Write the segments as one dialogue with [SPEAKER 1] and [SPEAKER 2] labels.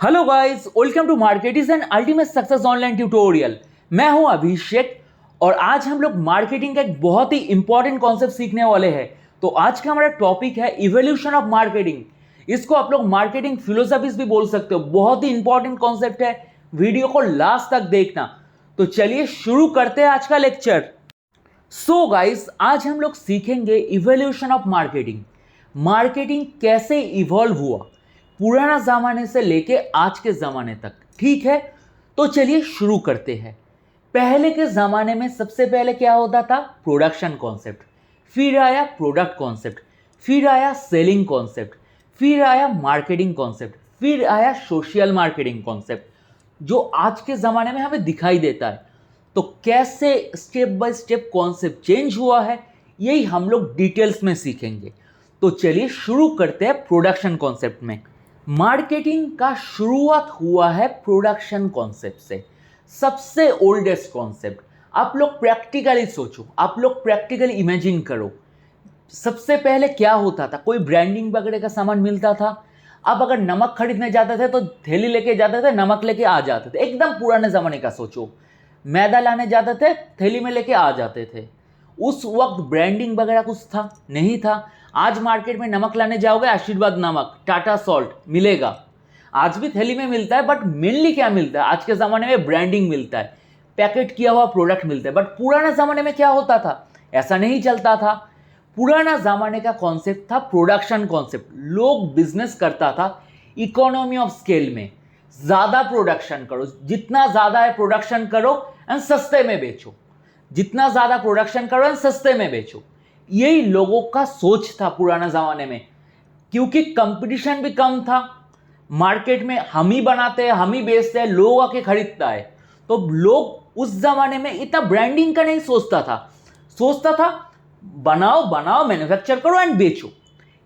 [SPEAKER 1] Hello guys, welcome to marketing and ultimate success online tutorial. मैं हूं अभिषेक और आज हम लोग मार्केटिंग का एक बहुत ही इंपॉर्टेंट कॉन्सेप्ट सीखने वाले हैं। तो आज का हमारा टॉपिक है इवोल्यूशन ऑफ मार्केटिंग। इसको आप लोग मार्केटिंग फिलोसफीज भी बोल सकते हो। बहुत ही इंपॉर्टेंट कॉन्सेप्ट है, वीडियो को लास्ट तक देखना। तो चलिए शुरू करते हैं आज का लेक्चर। सो गाइस, आज हम लोग सीखेंगे इवोल्यूशन ऑफ मार्केटिंग। मार्केटिंग कैसे इवॉल्व हुआ पुराना जमाने से लेके आज के जमाने तक। ठीक है, तो चलिए शुरू करते हैं। पहले के जमाने में सबसे पहले क्या होता था? प्रोडक्शन कॉन्सेप्ट, फिर आया प्रोडक्ट कॉन्सेप्ट, फिर आया सेलिंग कॉन्सेप्ट, फिर आया मार्केटिंग कॉन्सेप्ट, फिर आया सोशल मार्केटिंग कॉन्सेप्ट, जो आज के जमाने में हमें दिखाई देता है। तो कैसे step by step concept change हुआ है, यही हम लोग डिटेल्स में सीखेंगे। तो चलिए शुरू करते हैं प्रोडक्शन कॉन्सेप्ट में। मार्केटिंग का शुरुआत हुआ है प्रोडक्शन कॉन्सेप्ट से, सबसे ओल्डेस्ट कॉन्सेप्ट। आप लोग प्रैक्टिकली सोचो, आप लोग प्रैक्टिकली इमेजिन करो। सबसे पहले क्या होता था? कोई ब्रांडिंग वगैरह का सामान मिलता था। अब अगर नमक खरीदने जाते थे तो थैली लेके जाते थे, नमक लेके आ जाते थे। एकदम पुराने ज़माने का सोचो। मैदा लाने जाते थे, थैली में लेके आ जाते थे। उस वक्त ब्रांडिंग वगैरह कुछ था नहीं था। आज मार्केट में नमक लाने जाओगे, आशीर्वाद नमक, टाटा सॉल्ट मिलेगा। आज भी थैली में मिलता है, बट मेनली क्या मिलता है? आज के ज़माने में ब्रांडिंग मिलता है, पैकेट किया हुआ प्रोडक्ट मिलता है। बट पुराना ज़माने में क्या होता था? ऐसा नहीं चलता था। पुराना ज़माने का कॉन्सेप्ट था प्रोडक्शन कॉन्सेप्ट। लोग बिजनेस करता था इकोनॉमी ऑफ स्केल में। ज़्यादा प्रोडक्शन करो, जितना ज़्यादा है प्रोडक्शन करो एंड सस्ते में बेचो। जितना ज़्यादा प्रोडक्शन करो एंड सस्ते में बेचो, यही लोगों का सोच था पुराना ज़माने में। क्योंकि कंपटीशन भी कम था, मार्केट में हम ही बनाते हैं, हम ही बेचते हैं, लोग आके खरीदता है। तो लोग उस ज़माने में इतना ब्रांडिंग का नहीं सोचता था। सोचता था बनाओ बनाओ, मैन्युफैक्चर करो एंड बेचो।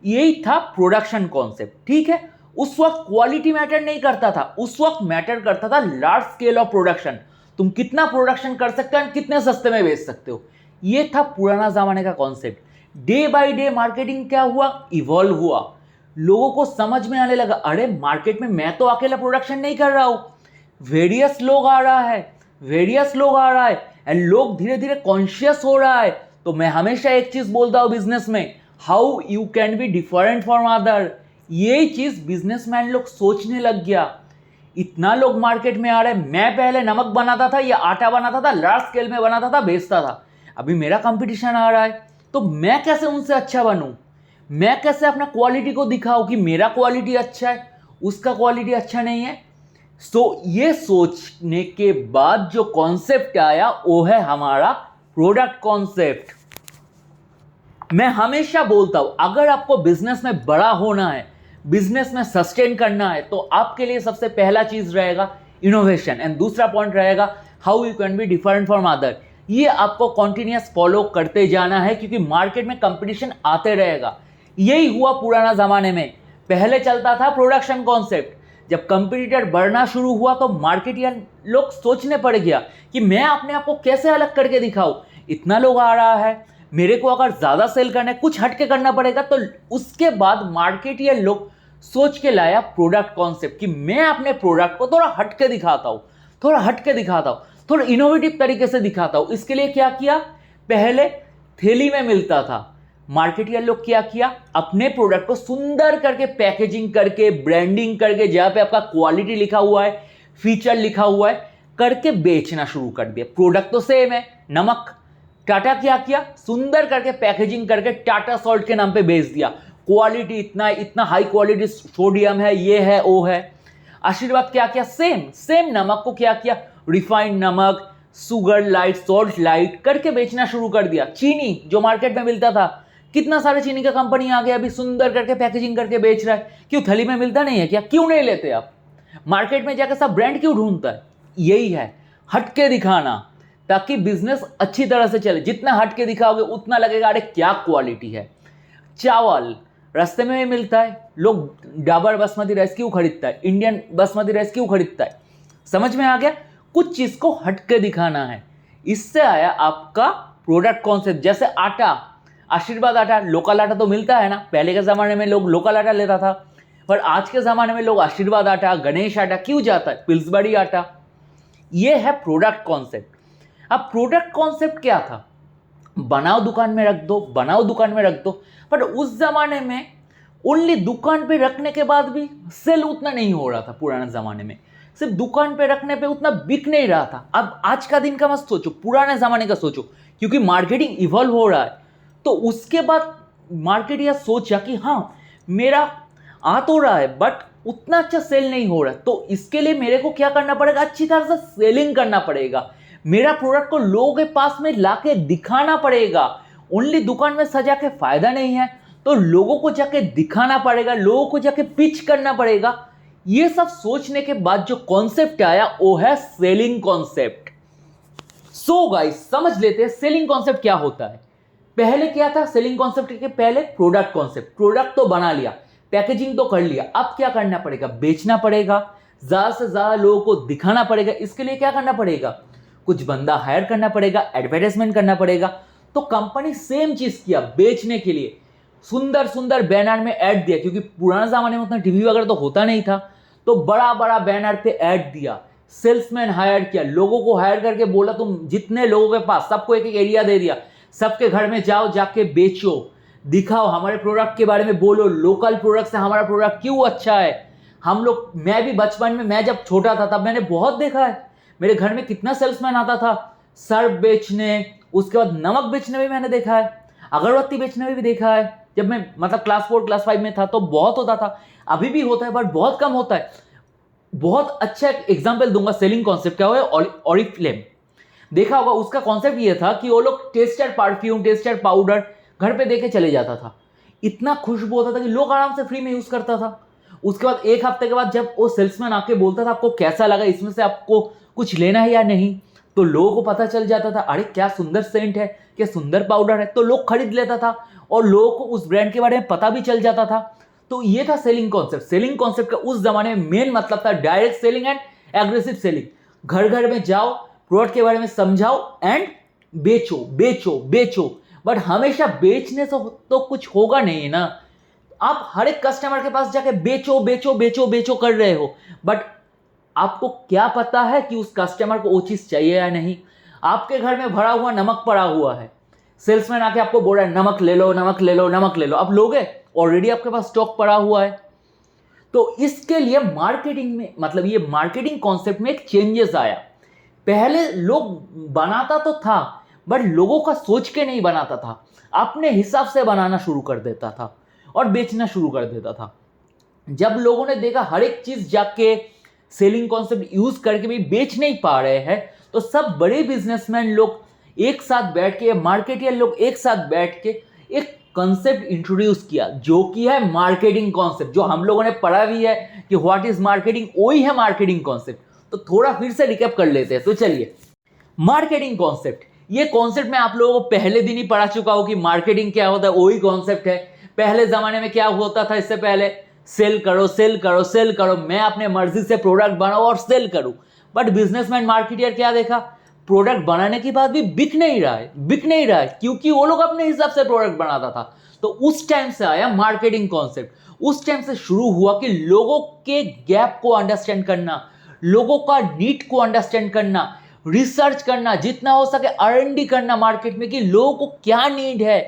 [SPEAKER 1] यही था प्रोडक्शन कॉन्सेप्ट। ठीक है, उस वक्त क्वालिटी मैटर नहीं करता था। उस वक्त मैटर करता था लार्ज स्केल ऑफ प्रोडक्शन। तुम कितना प्रोडक्शन कर सकते हो, कितने सस्ते में बेच सकते हो। ये था पुराना जमाने का concept. Day by day marketing क्या हुआ? इवॉल्व हुआ। लोगों को समझ में आने लगा, अरे मार्केट में मैं तो अकेला प्रोडक्शन नहीं कर रहा हूं, वेरियस लोग आ रहा है, वेरियस लोग आ रहा है एंड लोग धीरे धीरे कॉन्शियस हो रहा है। तो मैं हमेशा एक चीज बोलता हूं बिजनेस में, how you can be different from other. ये चीज बिजनेसमैन लोग सोचने लग गया। इतना लोग मार्केट में आ रहे हैं, मैं पहले नमक बनाता था या आटा बनाता था, लार्ज स्केल में बनाता था, बेचता था। अभी मेरा कंपटीशन आ रहा है, तो मैं कैसे उनसे अच्छा बनूं? मैं कैसे अपना क्वालिटी को दिखाऊं कि मेरा क्वालिटी अच्छा है, उसका क्वालिटी अच्छा नहीं है। ये सोचने के बाद जो कॉन्सेप्ट आया वो है हमारा प्रोडक्ट कॉन्सेप्ट। मैं हमेशा बोलता हूं, अगर आपको बिजनेस में बड़ा होना है, बिजनेस में सस्टेन करना है, तो आपके लिए सबसे पहला चीज रहेगा इनोवेशन एंड दूसरा पॉइंट रहेगा how you can be different from other. ये आपको कॉन्टिन्यूस फॉलो करते जाना है, क्योंकि मार्केट में कंपटीशन आते रहेगा। यही हुआ पुराना जमाने में। पहले चलता था प्रोडक्शन कॉन्सेप्ट। जब कंपटीटर बढ़ना शुरू हुआ तो मार्केट या लोग सोचने पड़ गया कि मैं अपने आप को कैसे अलग करके दिखाऊं। इतना लोग आ रहा है, मेरे को अगर ज्यादा सेल करना है, कुछ हटके करना पड़ेगा। तो उसके बाद मार्केट या लोग सोच के लाया प्रोडक्ट कॉन्सेप्ट कि मैं अपने प्रोडक्ट को थोड़ा हटके दिखाता हूं, थोड़ा हटके दिखाता हूं, थोड़ा इनोवेटिव तरीके से दिखाता हूं। इसके लिए क्या किया? पहले थैली में मिलता था, मार्केट या लोग क्या किया? अपने प्रोडक्ट को सुंदर करके पैकेजिंग करके, ब्रांडिंग करके, जहां पे आपका क्वालिटी लिखा हुआ है, फीचर लिखा हुआ है, करके बेचना शुरू कर दिया। प्रोडक्ट तो सेम है, नमक। टाटा क्या किया? सुंदर करके पैकेजिंग करके टाटा सॉल्ट के नाम पे बेच दिया। क्वालिटी इतना इतना हाई क्वालिटी सोडियम है, ये है वो है। आशीर्वाद क्या किया? सेम सेम नमक को क्या किया? रिफाइंड नमक, सुगर लाइट, सॉल्ट लाइट करके बेचना शुरू कर दिया। चीनी जो मार्केट में मिलता था, कितना सारे चीनी का कंपनी आ गया, अभी सुंदर करके पैकेजिंग करके बेच रहा है। क्यों? थैली में मिलता नहीं है क्या? क्यों नहीं लेते आप? मार्केट में जाकर सब ब्रांड क्यों ढूंढता है? यही है, हटके दिखाना, ताकि बिजनेस अच्छी तरह से चले। जितना हटके दिखाओगे उतना लगेगा अरे क्या क्वालिटी है। चावल रास्ते में मिलता है, लोग डाबर बासमती राइस क्यों खरीदता है, इंडियन बासमती राइस क्यों खरीदता है? समझ में आ गया? कुछ चीज को हटके दिखाना है। इससे आया आपका प्रोडक्ट कॉन्सेप्ट। जैसे आटा, आशीर्वाद आटा, लोकल आटा तो मिलता है ना, पहले के जमाने में लोग लोकल आटा लेता था। पर आज के ज़माने में लोग आशीर्वाद आटा, गणेश आटा क्यों जाता है, पिल्सबरी आटा। ये है प्रोडक्ट कॉन्सेप्ट। अब प्रोडक्ट कॉन्सेप्ट क्या था, बनाओ दुकान में रख दो, बनाओ दुकान में रख दो। पर उस ज़माने में ओनली दुकान पे रखने के बाद भी सेल उतना नहीं हो रहा था। पुराने ज़माने में सिर्फ दुकान पे रखने पे उतना बिक नहीं रहा था। अब आज का दिन का मत सोचो, पुराने ज़माने का सोचो, क्योंकि मार्केटिंग इवॉल्व हो रहा है। तो उसके बाद मार्केट यह सोचा कि हाँ मेरा आ तो रहा है बट उतना अच्छा सेल नहीं हो रहा, तो इसके लिए मेरे को क्या करना पड़ेगा, अच्छी तरह से सेलिंग करना पड़ेगा। मेरा प्रोडक्ट को लोगों के पास में लाके दिखाना पड़ेगा। ओनली दुकान में सजा के फायदा नहीं है, तो लोगों को जाके दिखाना पड़ेगा, लोगों को जाके पिच करना पड़ेगा। ये सब सोचने के बाद जो कॉन्सेप्ट आया वो है सेलिंग कॉन्सेप्ट। सो गाइस समझ लेते हैं सेलिंग कॉन्सेप्ट क्या होता है। पहले क्या था सेलिंग कॉन्सेप्ट के पहले, प्रोडक्ट कॉन्सेप्ट। प्रोडक्ट तो बना लिया, पैकेजिंग तो कर लिया, अब क्या करना पड़ेगा, बेचना पड़ेगा, ज्यादा से ज्यादा लोगों को दिखाना पड़ेगा। इसके लिए क्या करना पड़ेगा, कुछ बंदा हायर करना पड़ेगा, एडवर्टाइजमेंट करना पड़ेगा। तो कंपनी सेम चीज किया, बेचने के लिए सुंदर सुंदर बैनर में ऐड दिया, क्योंकि पुराने जमाने में उतना टीवी वगैरह तो होता नहीं था, तो बड़ा बड़ा बैनर पे ऐड दिया। सेल्समैन हायर किया, लोगों को हायर करके बोला तुम जितने लोगों के पास, सबको एक एक एरिया दे दिया, सबके घर में जाओ, जाके बेचो, दिखाओ, हमारे प्रोडक्ट के बारे में बोलो, लोकल प्रोडक्ट से हमारा प्रोडक्ट क्यों अच्छा है। हम लोग, मैं भी बचपन में, मैं जब छोटा था तब मैंने बहुत देखा है, मेरे घर में कितना सेल्समैन आता था सर्फ बेचने, उसके बाद नमक बेचने में मैंने देखा है, अगरबत्ती बेचने में भी देखा है। जब मैं मतलब क्लास 4 क्लास 5 में था तो बहुत होता था, अभी भी होता है बट बहुत कम होता है। बहुत अच्छा एग्जांपल दूंगा सेलिंग कॉन्सेप्ट क्या है, ऑरिफ्लेम देखा होगा। उसका कॉन्सेप्ट ये था कि वो लोग टेस्टर परफ्यूम, टेस्टर पाउडर घर पे देके चले जाता था, इतना खुशबू होता था कि लोग आराम से फ्री में यूज करता था। उसके बाद एक हफ्ते के बाद जब वो सेल्समैन आके बोलता था आपको कैसा लगा, इसमें से आपको कुछ लेना है या नहीं, तो लोगों को पता चल जाता था, अरे क्या सुंदर सेंट है, क्या सुंदर पाउडर है, तो लोग खरीद लेता था और लोगों को उस ब्रांड के बारे में पता भी चल जाता था। तो ये था सेलिंग कॉन्सेप्ट। सेलिंग कॉन्सेप्ट का उस जमाने में मेन मतलब था direct selling and aggressive selling. घर घर में जाओ, प्रोडक्ट के बारे में समझाओ एंड बेचो बेचो बेचो। बट हमेशा बेचने से तो कुछ होगा नहीं ना, आप हर एक कस्टमर के पास जाके बेचो बेचो बेचो बेचो कर रहे हो, बट आपको क्या पता है कि उस कस्टमर को वो चीज चाहिए या नहीं। आपके घर में भरा हुआ नमक पड़ा हुआ है, सेल्समैन आके आपको बोल रहा है नमक ले लो नमक ले लो नमक ले लो, आप लोगे, ऑलरेडी आपके पास स्टॉक पड़ा हुआ है। तो इसके लिए मार्केटिंग में, मतलब ये मार्केटिंग कॉन्सेप्ट में एक चेंजेस आया। पहले लोग बनाता तो था बट लोगों का सोच के नहीं बनाता था, अपने हिसाब से बनाना शुरू कर देता था और बेचना शुरू कर देता था। जब लोगों ने देखा हर एक चीज जाके सेलिंग कॉन्सेप्ट यूज करके भी बेच नहीं पा रहे हैं, तो सब बड़े बिजनेसमैन लोग एक साथ बैठ के, मार्केटियर लोग एक साथ बैठ के एक कॉन्सेप्ट इंट्रोड्यूस किया, जो कि है मार्केटिंग कॉन्सेप्ट, जो हम लोगों ने पढ़ा भी है कि व्हाट इज मार्केटिंग, वही है मार्केटिंग कॉन्सेप्ट। तो थोड़ा फिर से रिकैप कर लेते हैं। तो चलिए, मार्केटिंग कॉन्सेप्ट, ये कॉन्सेप्ट मैं आप लोगों को पहले दिन ही पढ़ा चुका हूं कि मार्केटिंग क्या होता है, वही कॉन्सेप्ट है। पहले जमाने में क्या होता था, इससे पहले सेल करो सेल करो सेल करो, मैं अपने मर्जी से प्रोडक्ट बनाऊं और सेल करूं। बट बिजनेसमैन मार्केटियर क्या देखा, प्रोडक्ट बनाने के बाद भी बिक नहीं रहा है, क्योंकि वो लोग अपने हिसाब से प्रोडक्ट बनाता था। तो उस टाइम से आया मार्केटिंग कॉन्सेप्ट। उस टाइम से शुरू हुआ कि लोगों के गैप को अंडरस्टैंड करना, लोगों का नीड को अंडरस्टैंड करना, रिसर्च करना, जितना हो सके R&D करना मार्केट में कि लोगों को क्या नीड है,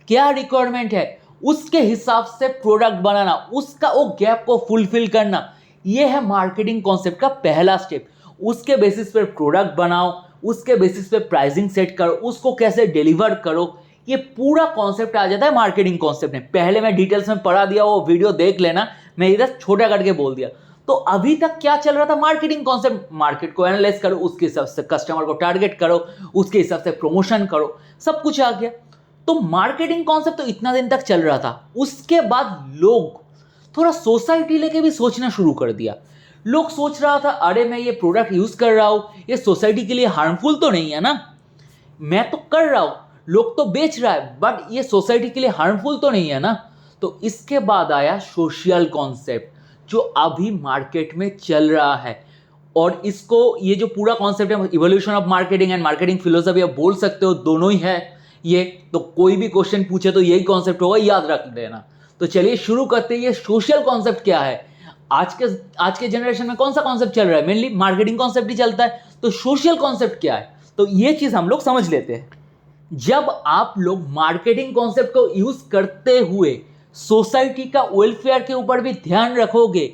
[SPEAKER 1] क्या रिक्वायरमेंट है, उसके हिसाब से प्रोडक्ट बनाना, उसका वो गैप को फुलफिल करना। ये है मार्केटिंग कॉन्सेप्ट का पहला स्टेप। उसके बेसिस पर प्रोडक्ट बनाओ, उसके बेसिस पे प्राइसिंग सेट करो, उसको कैसे डिलीवर करो, ये पूरा कॉन्सेप्ट आ जाता है मार्केटिंग कॉन्सेप्ट में। पहले मैं डिटेल्स में पढ़ा दिया, वो वीडियो देख लेना, मैं इधर छोटा करके बोल दिया। तो अभी तक क्या चल रहा था, मार्केटिंग कॉन्सेप्ट, मार्केट को एनालाइज करो, उसके हिसाब से कस्टमर को टारगेट करो, उसके हिसाब से प्रमोशन करो, सब कुछ आ गया। तो मार्केटिंग कॉन्सेप्ट तो इतना दिन तक चल रहा था। उसके बाद लोग थोड़ा सोसाइटी लेके भी सोचना शुरू कर दिया। लोग सोच रहा था, अरे मैं ये प्रोडक्ट यूज कर रहा हूं, ये सोसाइटी के लिए हार्मफुल तो नहीं है ना, मैं तो कर रहा हूं, लोग तो बेच रहा है, बट ये सोसाइटी के लिए हार्मफुल तो नहीं है ना। तो इसके बाद आया सोशल कॉन्सेप्ट, जो अभी मार्केट में चल रहा है। और इसको, ये जो पूरा कॉन्सेप्ट है, evolution of marketing and marketing philosophy, आप बोल सकते हो, दोनों ही है ये। तो कोई भी क्वेश्चन पूछे तो यही कॉन्सेप्ट होगा, याद रख देना। तो चलिए शुरू करते हैं। ये सोशल कॉन्सेप्ट क्या है? आज के जनरेशन में कौन सा कॉन्सेप्ट चल रहा है? मेनली मार्केटिंग कॉन्सेप्ट ही चलता है। तो सोशल कॉन्सेप्ट क्या है, तो ये चीज हम लोग समझ लेते हैं। जब आप लोग मार्केटिंग कॉन्सेप्ट को यूज करते हुए सोसाइटी का वेलफेयर के ऊपर भी ध्यान रखोगे,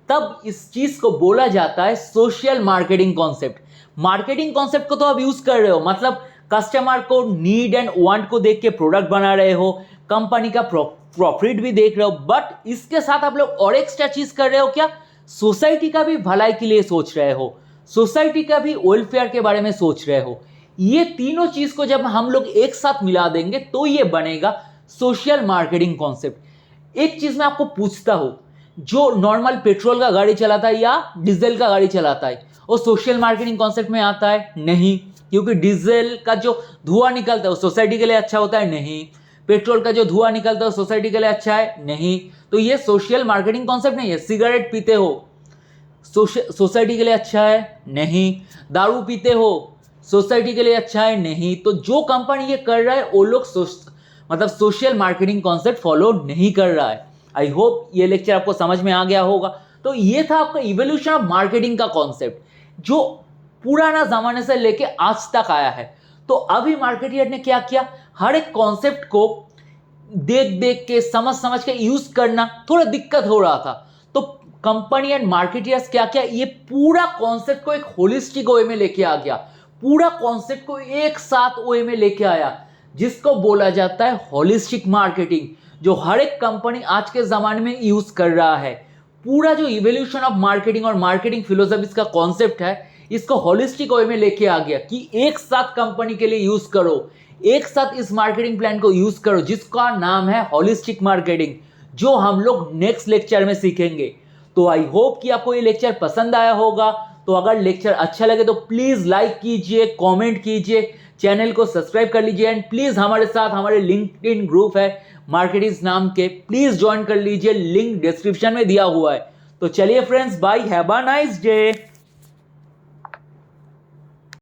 [SPEAKER 1] तब इस चीज को बोला जाता है social marketing concept. Marketing concept को तो आप यूज कर रहे हो, मतलब कस्टमर को नीड एंड वांट को देख के प्रोडक्ट बना रहे हो, कंपनी का प्रॉफिट भी देख रहे हो, बट इसके साथ आप लोग और एक्स्ट्रा चीज कर रहे हो क्या? सोसाइटी का भी भलाई के लिए सोच रहे हो, सोसाइटी का भी वेलफेयर के बारे में सोच रहे हो। ये तीनों चीज को जब हम लोग एक साथ मिला देंगे तो ये बनेगा सोशल मार्केटिंग कॉन्सेप्ट। एक चीज मैं आपको पूछता हूं, जो नॉर्मल पेट्रोल का गाड़ी चलाता है या डीजल का गाड़ी चलाता है, वो सोशल मार्केटिंग कॉन्सेप्ट में आता है? नहीं, क्योंकि डीजल का जो धुआं निकलता है वो सोसाइटी के लिए अच्छा होता है? नहीं। पेट्रोल का जो धुआं निकलता है वो सोसाइटी के लिए अच्छा है? नहीं। तो ये सोशल मार्केटिंग कॉन्सेप्ट नहीं है। सिगरेट पीते हो, सोसाइटी के लिए अच्छा है? नहीं। दारू पीते हो, सोसाइटी के लिए अच्छा है? नहीं। तो जो कंपनी ये कर रहा है वो लोग मतलब सोशल मार्केटिंग कॉन्सेप्ट फॉलो नहीं कर रहा है। आई होप ये लेक्चर आपको समझ में आ गया होगा। तो ये था आपका इवोल्यूशन ऑफ मार्केटिंग का कॉन्सेप्ट, जो पुराना जमाने से लेके आज तक आया है। तो अभी मार्केटियर ने क्या किया, हर एक कॉन्सेप्ट को देख देख के समझ के यूज करना थोड़ा दिक्कत हो रहा था। तो कंपनी एंड मार्केटियर्स क्या किया, ये पूरा कॉन्सेप्ट को एक होलिस्टिक वे में लेके आ गया, पूरा कॉन्सेप्ट को एक साथ वे में लेके आया, जिसको बोला जाता है होलिस्टिक मार्केटिंग, जो हर एक कंपनी आज के जमाने में यूज कर रहा है। पूरा जो इवोल्यूशन ऑफ मार्केटिंग और मार्केटिंग फिलोसफीज का कॉन्सेप्ट है, इसको होलिस्टिक वे में लेके आ गया कि एक साथ कंपनी के लिए यूज करो, एक साथ इस मार्केटिंग प्लान को यूज करो, जिसका नाम है होलिस्टिक मार्केटिंग, जो हम लोग नेक्स्ट लेक्चर में सीखेंगे। तो आई होप कि आपको ये लेक्चर पसंद आया होगा। तो अगर लेक्चर अच्छा लगे तो प्लीज लाइक कीजिए, कमेंट कीजिए, चैनल को सब्सक्राइब कर लीजिए, एंड प्लीज हमारे साथ हमारे लिंक्डइन ग्रुप है मार्केटिंग नाम के, प्लीज ज्वाइन कर लीजिए, लिंक डिस्क्रिप्शन में दिया हुआ है। तो चलिए friends, bye, have a nice day.